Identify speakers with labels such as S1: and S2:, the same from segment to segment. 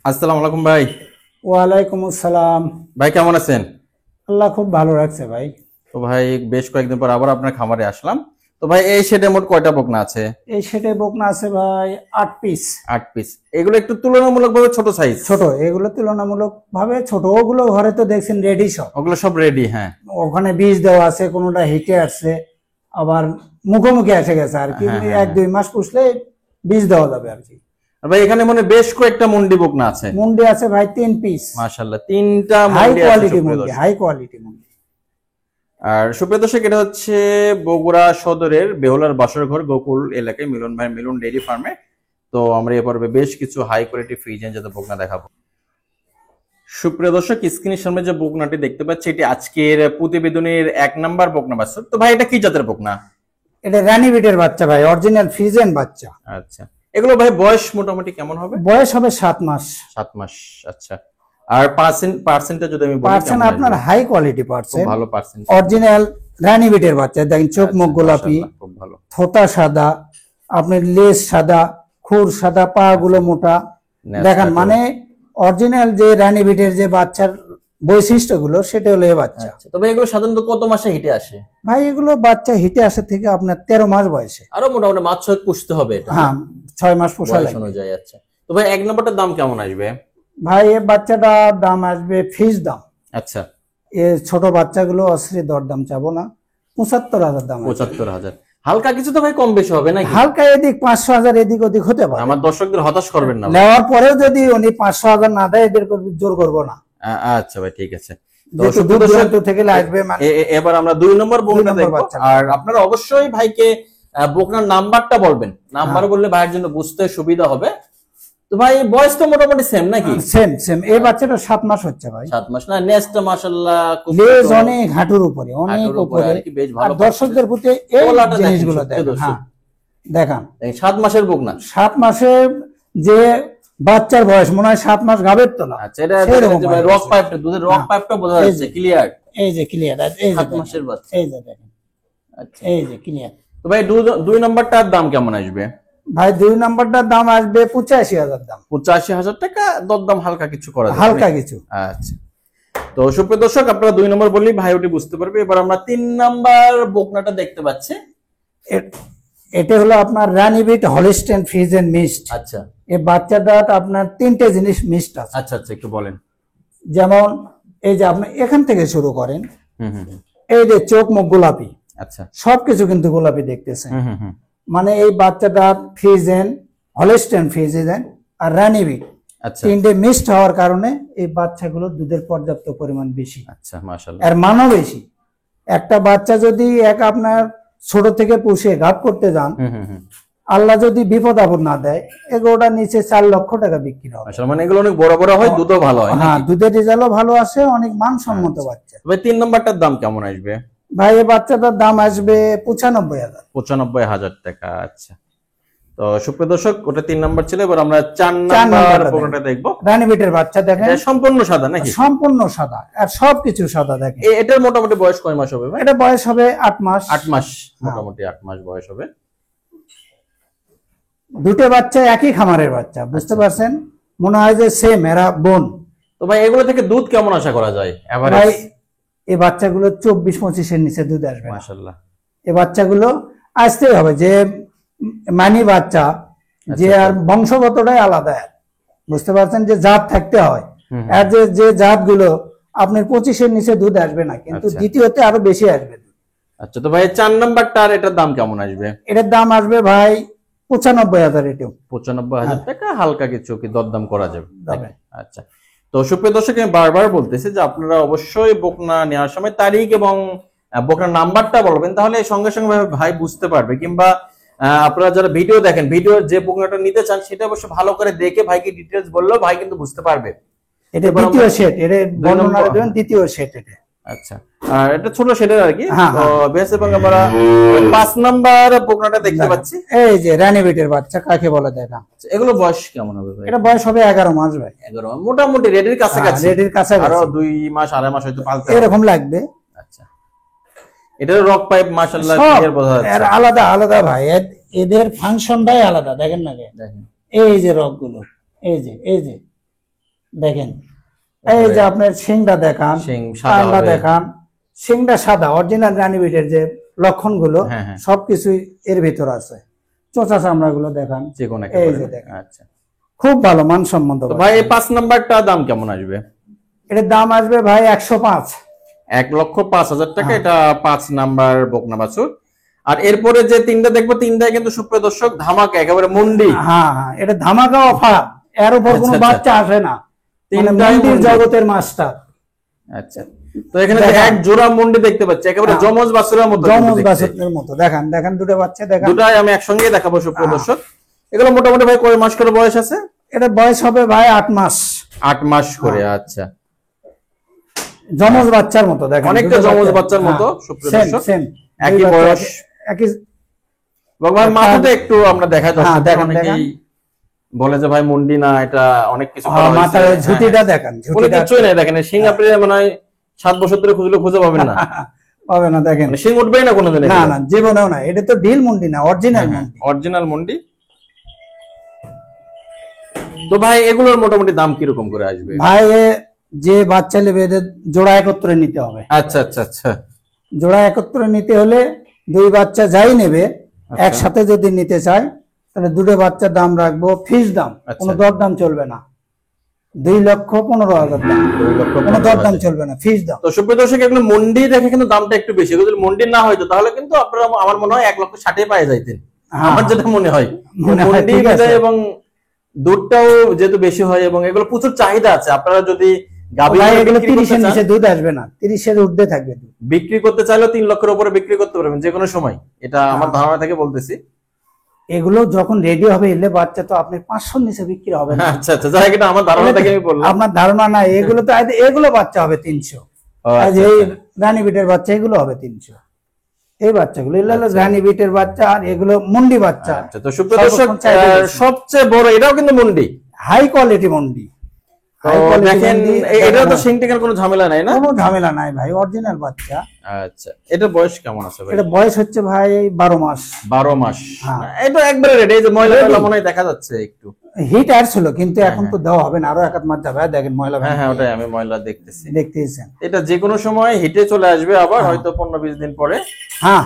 S1: আসসালামু আলাইকুম ভাই।
S2: ওয়ালাইকুম আসসালাম।
S1: ভাই কেমন আছেন?
S2: আল্লাহ খুব ভালো রাখছে ভাই।
S1: তো ভাই বেশ কয়েকদিন পর আবার আপনার খামারে আসলাম। তো ভাই এই শেডে মোট কয়টা বকনা আছে?
S2: এই সেটে বকনা আছে ভাই 8 পিস।
S1: 8 পিস। এগুলো একটু তুলনামূলকভাবে ছোট সাইজ।
S2: ছোট, এগুলো তুলনামূলক ভাবে ছোট। ওগুলো ঘরে তো দেখছেন রেডি সব।
S1: ওগুলো সব রেডি? হ্যাঁ
S2: ওখানে বীজ দেওয়া আছে, কোনোটা হিটে আসছে, আবার মুখোমুখি এসে গেছে আর কি।
S1: হ্যাঁ, হ্যাঁ,
S2: 1-2 মাস পুষলে বীজ দেওয়া যাবে আর কি।
S1: আর ভাই এখানে মনে হয় বেশ কয়েকটা মুন্ডি বকনা আছে।
S2: মুন্ডি আছে ভাই 3 পিস।
S1: মাশাআল্লাহ, তিনটা
S2: হাই
S1: মুন্ডি আছে
S2: কোয়ালিটি
S1: সুপ্রিয়
S2: মুন্ডি,
S1: দর্শক।
S2: হাই কোয়ালিটি মুন্ডি।
S1: আর সুপ্রিয় দর্শক, এটা হচ্ছে বগুড়া সদরের বেহুলার বাসরঘর গোকুল এলাকায় মিলন ভাই মিলন ডেইরি ফার্মে। তো আমরা এ পর্বে বেশ কিছু হাই কোয়ালিটি ফ্রিজেন জাতের বকনা দেখাবো। সুপ্রিয় দর্শক, স্ক্রিনের সামনে যে বকনাটি দেখতে পাচ্ছি এটি আজকের প্রতিবেদনের 1 নাম্বার বকনা বাছুর। তো ভাই এটা কি জাতের বকনা?
S2: এটা রানী বিটের বাচ্চা ভাই, অরিজিনাল ফ্রিজেন বাচ্চা।
S1: আচ্ছা, এগুলো ভাই বয়স মোটামুটি কেমন হবে?
S2: বয়স হবে 7 মাস।
S1: 7 মাস। আচ্ছা, আর পার্সেন্টটা যদি আমি বলি
S2: পার্সেন্ট
S1: কেমন
S2: আপনার
S1: আসবে?
S2: হাই কোয়ালিটি
S1: খুব
S2: পার্সেন্ট,
S1: ভালো পার্সেন্ট।
S2: অরিজিনাল রানী বিটের বাচ্চা। দেখেন চোখ মুখ
S1: আচ্ছা,
S2: গোলাপি,
S1: মাশাআল্লাহ, খুব ভালো।
S2: থোতা সাদা, আপনার লেজ সাদা, খুর সাদা, পা গুলো মোটা।
S1: নেজ
S2: দেখেন
S1: কাটো।
S2: মানে অরিজিনাল যে রানী বিটের যে বাচ্চার বৈশিষ্ট্যগুলো সেটা হলো এই বাচ্চা।
S1: আচ্ছা, তবে এগুলো সাধারণত কত মাসে হিটে আসে?
S2: ভাই এগুলো বাচ্চা হিটে আসে থেকে আপনার 13 মাস বয়সে।
S1: আরো মোটামুটি মাছ ছয়েক পুষতে হবে এটা?
S2: হ্যাঁ, 6 মাস পোষা
S1: বয়স
S2: লাগে।
S1: অনুযায়ী। আচ্ছা, তো ভাই 1 নম্বরটার দাম কেমন আসবে?
S2: ভাই এই বাচ্চাটার দাম আসবে ফিস দাম।
S1: আচ্ছা,
S2: এ ছোট বাচ্চাগুলো অশ্লীল দরদাম চাবো না, 75,000 দাম আসবে।
S1: 75,000। হালকা কিছু তো ভাই কম বেশি হবে নাকি?
S2: হালকা এদিক 500,000 এদিক ওদিক হতে পারে।
S1: আমার দর্শকদের হতাশ করবেন না ভাই।
S2: নেওয়ার পরেও যদি উনি 500,000 না দেয়, এদের জোর করবো না।
S1: আচ্ছা ভাই, ঠিক আছে। তো
S2: যেহেতু
S1: সুপ্রিয়
S2: দূর
S1: দর্শক,
S2: দূরান্ত থেকে আসবে মানে।
S1: এবার আমরা 2 নম্বর বকনা
S2: নম্বর
S1: দেখবো।
S2: বাচ্চা।
S1: আর আপনারা অবশ্যই ভাইকে বকনার নাম্বারটা বলবেন। নাম্বার বললে ভাইয়ের জন্য বুঝতে সুবিধা হবে। তো ভাই বয়স তো মোটামুটি সেম নাকি?
S2: Same same. এই বাচ্চাটা 7 মাস হচ্ছে ভাই।
S1: 7 মাস না? নেসটা মাশাআল্লাহ খুব
S2: লেজ
S1: ছোট।
S2: অনেক হাঁটুর উপরে, অনেক
S1: হাঁটুর উপরে
S2: উপরে।
S1: আর কি, বেশ
S2: আর
S1: ভালো
S2: দর্শকদের প্রতি এই
S1: তলাটা দেখেন,
S2: জিনিসগুলো
S1: সত্যি
S2: দেখেন।
S1: দর্শক।
S2: হ্যাঁ দেখান,
S1: এই 7 মাসের বকনা।
S2: 7 মাসে যে বাচ্চার বয়স মনে হয় 7 মাস গাবের তোলা।
S1: আচ্ছা, এটা
S2: সেরকম
S1: যে ভাই
S2: বয়স।
S1: রক পাইপটা, দুধের রক
S2: হ্যাঁ।
S1: পাইপটা বোঝা
S2: এই
S1: যাচ্ছে
S2: যে।
S1: ক্লিয়ার।
S2: এই যে ক্লিয়ার, এই যে
S1: 7
S2: দেখেন।
S1: মাসের বাচ্চা।
S2: এই যে দেখেন,
S1: আচ্ছা,
S2: এই যে ক্লিয়ার।
S1: তো ভাই 2 নম্বরটার দাম কেমন আসবে?
S2: ভাই 2 নম্বরটার দাম আসবে 85,000 দাম।
S1: 85,000 টাকা। দরদাম হালকা কিছু করা যাবে
S2: হালকা
S1: নাকি?
S2: কিছু।
S1: আচ্ছা, তো সুপ্রিয় দর্শক, আপনারা 2 নম্বর বললেই ভাই ওটি বুঝতে পারবে। এবার আমরা 3 নম্বর বকনাটা দেখতে পাচ্ছি।
S2: এ- এটা হলো আপনার রানীবিট হলিস্টেন ফ্রিজেন মিক্সড।
S1: আচ্ছা
S2: এই বাচ্চাটা আপনার 3টে জিনিস মিক্সড আছে।
S1: আচ্ছা আচ্ছা, একটু বলেন।
S2: যেমন এই যে আপনি এখান থেকে শুরু করেন,
S1: হুম হুম হুম।
S2: এই যে চোখ মুখ গোলাপি,
S1: আচ্ছা।
S2: সবকিছু কিন্তু গোলাপি দেখতেছেন।
S1: হুম হুম হুম।
S2: মানে এই বাচ্চাটা ফ্রিজেন, হলিস্টেন ফ্রিজেন আর রানীবিট
S1: আচ্ছা
S2: 3টে মিক্সড হওয়ার কারণে এই বাচ্চাগুলো দুধের পর্যাপ্ত পরিমাণ বেশি,
S1: আচ্ছা, মাশাআল্লাহ।
S2: আর মানও বেশি। একটা বাচ্চা যদি আপনার ছোট থেকে পুষে গাব করতে যান,
S1: হুম হুম হুম।
S2: আল্লাহ যদি বিপদ আপদ না দেয়, এগুলোটা নিচে 4 লক্ষ টাকা বিক্রি হবে।
S1: মাশাআল্লাহ, মানে এগুলো অনেক বড় বড় হয়, দুধও ভালো হয়
S2: হ্যাঁ,
S1: নাকি?
S2: দুধের রেজাল্টও ভালো আসে, অনেক মানসম্মত বাচ্চা।
S1: ভাই 3 নম্বরটার দাম কেমন আসবে?
S2: ভাই এই বাচ্চাটার দাম আসবে 95,000।
S1: 95,000 টাকা। আচ্ছা, তো সুপ্রিয় দর্শক, ওটা 3 নম্বর ছিল। এবার আমরা 4
S2: 4
S1: নম্বর
S2: নম্বরটা
S1: বকনাটা দেখবো।
S2: রানীবিটের বাচ্চা দেখেন,
S1: এটা সম্পূর্ণ সাদা নাকি?
S2: সম্পূর্ণ সাদা আর সবকিছু সাদা দেখেন।
S1: এটার মোটামুটি বয়স কয় মাস হবে ভাই?
S2: এটা বয়স হবে 8 মাস।
S1: 8 মাস, মোটামুটি 8 মাস বয়স হবে।
S2: দুটো বাচ্চা একই খামারের বাচ্চা, বুঝতে
S1: আচ্ছা।
S2: পারছেন? মনে হয় যে সেম, এরা বোন।
S1: তো ভাই এগুলো থেকে দুধ কেমন আশা করা যায়
S2: ভাই
S1: এভারেজ?
S2: এই বাচ্চাগুলো 24-25-এর নিচে দুধ আসবে না।
S1: মাশাআল্লাহ।
S2: এই বাচ্চাগুলো আসতেই হবে, যে মানি বাচ্চা, যে
S1: আচ্ছা,
S2: আর বংশগতটাই আলাদা। বুঝতে পারছেন যে জাত থাকতে হয়।
S1: হুম,
S2: আর যে যে জাতগুলো আপনার 25-এর নিচে দুধ আসবে না, কিন্তু
S1: আচ্ছা।
S2: দ্বিতীয়তে আরো বেশি আসবে দুধ।
S1: আচ্ছা, তো ভাই 4 নম্বরটার এটার দাম কেমন আসবে?
S2: এটার দাম আসবে ভাই 95,000। এটাও
S1: 95,000 টাকা। হালকা কিছু কি দরদাম করা যাবে
S2: যাবে।
S1: নাকি? আচ্ছা, তো সুপ্রিয় দর্শক, আমি বারবার বলতেছি যে আপনারা অবশ্যই বকনা নেওয়ার সময় তারিখ এবং বকনার নাম্বারটা বলবেন, তাহলে সঙ্গে সঙ্গে ভাই বুঝতে পারবে। কিংবা আপনারা যারা ভিডিও দেখেন, ভিডিও যে বকনাটা নিতে চান সেটা অবশ্য ভালো করে দেখে ভাইকে ডিটেলস বললেও ভাই কিন্তু বুঝতে পারবে।
S2: এটা
S1: এবার
S2: দ্বিতীয়
S1: আমরা
S2: সেট, এটা
S1: 2
S2: বর্ণনা
S1: নম্বর।
S2: দেবেন দ্বিতীয় সেট এটা।
S1: আচ্ছা, আর এটা ছোট শেডের আর কি।
S2: হ্যাঁ,
S1: তো
S2: হ্যাঁ।
S1: বেশ, এবং আমরা 5 নম্বর বকনাটা দেখতে পাচ্ছি।
S2: এই যে রানীবিটের বাচ্চা কাকে বলে দেখা।
S1: আচ্ছা, এগুলো বয়স কেমন হবে ভাই?
S2: এটা বয়স হবে 11 মাস ভাই।
S1: 11, মোটামুটি রেডির কাছাকাছি।
S2: রেডির কাছাকাছি।
S1: আরো 2 মাস 2.5 মাস হয়তো পালতে হবে।
S2: এরকম লাগবে।
S1: আচ্ছা, এটার রক পাইপ মাশাআল্লাহ
S2: সব
S1: ক্লিয়ার বোঝা
S2: এর
S1: যাচ্ছে।
S2: আলাদা আলাদা ভাই, এদের ফাংশনটাই আলাদা। দেখেন না গে?
S1: দেখেন।
S2: এই যে রক গুলো, এই যে দেখেন এই যে আপনার শিংটা দেখান,
S1: শিং সাদা
S2: কানটা
S1: হবে।
S2: দেখান, শিংটা সাদা অরিজিনাল রানীবিটের যে লক্ষণগুলো
S1: হ্যাঁ, হ্যাঁ।
S2: সবকিছুই এর ভিতর আছে। চোচা চামড়াগুলো দেখান,
S1: যে কোনো
S2: এই
S1: একেবারে।
S2: যে দেখেন,
S1: আচ্ছা,
S2: খুব ভালো মানসম্মত
S1: তো
S2: বাচ্চা।
S1: ভাই এই 5 নাম্বারটা দাম কেমন আসবে?
S2: এটার দাম আসবে ভাই 105।
S1: 1,05,000 টাকা।
S2: হ্যাঁ।
S1: এটা 5 নাম্বার বকনা বাছুর। আর এরপরে যে তিনটা দেখবো, তিনটাই কিন্তু সুপ্রিয় দর্শক ধামাকা, একেবারে মুন্ডি।
S2: হ্যাঁ হ্যাঁ, এটা ধামাকা অফার, এর উপর কোনো
S1: আচ্ছা, আচ্ছা।
S2: বাচ্চা আসে না, মানে
S1: তিনটাই
S2: মন্দির
S1: মুন্ডি।
S2: জগতের মাস্টার।
S1: আচ্ছা, তো এখানে যে
S2: দেখান।
S1: এক জোড়া মুন্ডি দেখতে পাচ্ছি, একেবারে
S2: হ্যাঁ।
S1: জমজ বাছুরের মতো
S2: জমজ
S1: কিন্তু দেখতে।
S2: বাছুরের মতো দেখান, দেখেন দুটো বাচ্চা দেখান।
S1: দুটাই আমি একসঙ্গে দেখাবো সুপ্রিয়
S2: হ্যাঁ।
S1: দর্শক। এগুলো মোটামুটি ভাই কয় মাস করে বয়স আছে?
S2: এটা বয়স হবে ভাই 8 মাস।
S1: 8 মাস করে। আচ্ছা,
S2: জমজ বাচ্চার মতো দেখেন,
S1: অনেকটা
S2: দুটো
S1: জমজ
S2: বাচ্চা।
S1: বাচ্চার মতো
S2: হ্যাঁ,
S1: সুপ্রিয়
S2: same,
S1: দর্শক।
S2: same।
S1: একই
S2: দুই বাচ্চা
S1: বয়স।
S2: একই।
S1: ভগবান মাথাটা একটু আমরা দেখাই
S2: হ্যাঁ,
S1: দর্শকদের,
S2: দেখান,
S1: অনেকেই বলে যে ভাই মুন্ডি না, এটা অনেক কিছু করা
S2: হ্যাঁ,
S1: হয়েছে।
S2: মাথার
S1: হ্যাঁ,
S2: ঝুঁটিটা
S1: হ্যাঁ।
S2: দেখেন,
S1: কোনো
S2: ঝুঁটিটা
S1: কিছুই নাই, দেখেন শিং আপনি মনে হয় 7 বছর ধরে খুঁজলে খুঁজে পাবেন না।
S2: পাবে না দেখেন।
S1: মানে শিং উঠবেই না কোনোদিন।
S2: না না, জীবনেও না। এটা তো ঢিল মুন্ডি না, অরিজিনাল মুন্ডি।
S1: অরিজিনাল মুন্ডি। তো ভাই এগুলোর মোটামুটি দাম কিরকম করে আসবে?
S2: ভাই যে বাচ্চা নেবে এদের জোড়া একত্রে নিতে হবে।
S1: আচ্ছা, আচ্ছা, আচ্ছা।
S2: জোড়া একত্রে নিতে হলে দুই বাচ্চা যাই নেবে একসাথে যদি নিতে চায় তাহলে দুটো বাচ্চার দাম রাখবো ফিক্স দাম,
S1: আচ্ছা।
S2: কোনো দরদাম চলবে না। 2,15,000 দাম,
S1: 2,15,000
S2: কোনো দরদাম চলবে না, ফিক্স দাম।
S1: তো সুপ্রিয় দর্শক, এগুলো মন্ডি দেখে কিন্তু দামটা একটু বেশি। যদি মন্ডি না হয়তো তাহলে কিন্তু আপনারা আমার মনে হয় 1,60,000 পায়ে যাইতেন,
S2: হ্যাঁ,
S1: আমার যেটা মনে হয়।
S2: মনে হয়,
S1: মন্ডি
S2: ঠিক আছে।
S1: বিদায় এবং দুধটাও যেহেতু বেশি হয় এবং এগুলো প্রচুর চাহিদা আছে, আপনারা যদি গাভী
S2: ভাই
S1: গরু
S2: এগুলো
S1: বিক্রি করতে
S2: 30-এর
S1: চান,
S2: নিচে দুধ আসবে না, 30-এর ঊর্ধ্বে থাকবে দুধ।
S1: বিক্রি করতে চাইলেও 3 লক্ষের উপরে বিক্রি করতে পারবেন যে কোনো সময়। এটা আমার ধারণা থেকে বলতেছি।
S2: এগুলো যখন রেডি হবে এলে বাচ্চা তো আপনি 500-র নিচে বিক্রি হবে না।
S1: আচ্ছা, আচ্ছা, যাই হোক, এটা আমার ধারণা থেকে আমি বললাম।
S2: আপনার ধারণা নাই, এগুলো তো এগুলো বাচ্চা হবে 300।
S1: ও,
S2: আর
S1: আচ্ছা,
S2: এই
S1: আচ্ছা।
S2: রানী বিটের বাচ্চা এগুলো হবে 300। এই বাচ্চাগুলো এগুলো হলো রানী বিটের বাচ্চা, আর এগুলো মুন্ডি বাচ্চা।
S1: আচ্ছা, তো সুপ্রিয় দর্শক,
S2: সর্বক্ষণ চাহিদা বেশি।
S1: সবচেয়ে বড় এটাও কিন্তু মুন্ডি।
S2: হাই কোয়ালিটি মুন্ডি।
S1: তো
S2: High quality
S1: দেখেন,
S2: মুন্ডি,
S1: এটাও তো
S2: দেখেন,
S1: শিং টিংয়ের কোনো ঝামেলা নাই না?
S2: কোনো ঝামেলা নাই ভাই, অরিজিনাল বাচ্চা।
S1: আচ্ছা, এটা বয়স কেমন আছে ভাই?
S2: এটা বয়স হচ্ছে ভাই 12 মাস।
S1: 12 মাস।
S2: হ্যাঁ।
S1: এটা একবারে রেডি। এই যে ময়লা
S2: Ready?
S1: টয়লা মনে হয় দেখা যাচ্ছে একটু।
S2: হিট আর ছিল কিন্তু এখন তো দেওয়া হবে না, আরো 1 মাস যাবে। দেখেন ময়লা
S1: হ্যাঁ, হ্যাঁ, ওটাই আমি ময়লা দেখতেছি।
S2: দেখতেছেন।
S1: এটা যে কোনো সময় হিটে চলে আসবে আবার, হয়তো 15-20 দিন পরে।
S2: হ্যাঁ,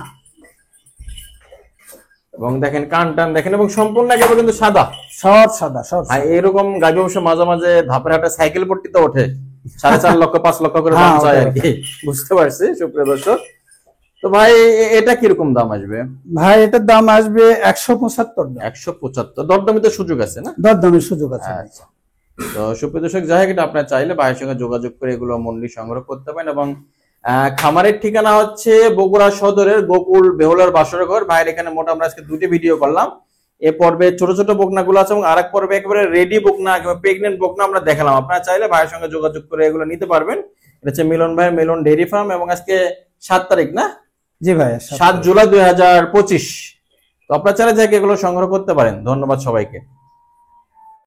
S1: এবং দেখেন কান টান দেখেন, এবং সম্পূর্ণ একেবারে কিন্তু সাদা।
S2: সব সাদা, সব
S1: আর
S2: সাদা।
S1: এরকম গাভী অবশ্য মাঝে মাঝে ধাপের হাটে সাইকেল পট্টিতে ওঠে, 4.5 লক্ষ 5 লক্ষ করে দাম
S2: হ্যাঁ,
S1: চায় আর
S2: ওটাই।
S1: কি। বুঝতে পারছি সুপ্রিয় দর্শক। তো ভাই এটা কিরকম দাম আসবে?
S2: ভাই এটার দাম আসবে 175 দাম।
S1: 175। দরদামিতে সুযোগ আছে না?
S2: দরদামের সুযোগ আছে।
S1: আচ্ছা। তো সুপ্রিয় দর্শক, যাই হোক, এটা আপনার চাইলে ভাইয়ের সঙ্গে যোগাযোগ করে এগুলো মন্ডি সংগ্রহ করতে পারেন। এবং খামারের ঠিকানা হচ্ছে বগুড়া সদরের গোকুল বেহুলার বাসরের ঘর। ভাইয়ের এখানে মোট আমরা আজকে 2টি ভিডিও করলাম। এ পর্বে ছোট ছোট বকনাগুলো আছে এবং আরেক পর্বে একেবারে রেডি বকনা, একেবারে প্রেগনেন্ট বকনা আমরা দেখালাম। আপনারা চাইলে ভাইয়ের সঙ্গে যোগাযোগ করে এগুলো নিতে পারবেন। এটা হচ্ছে মিলন ভাই, মিলন ডেইরি ফার্ম। এবং আজকে 7 তারিখ না?
S2: জি ভাই,
S1: 7 জুলাই 2025। তো আপনারা চাইলে যাকে এগুলো সংগ্রহ করতে পারেন। ধন্যবাদ সবাইকে।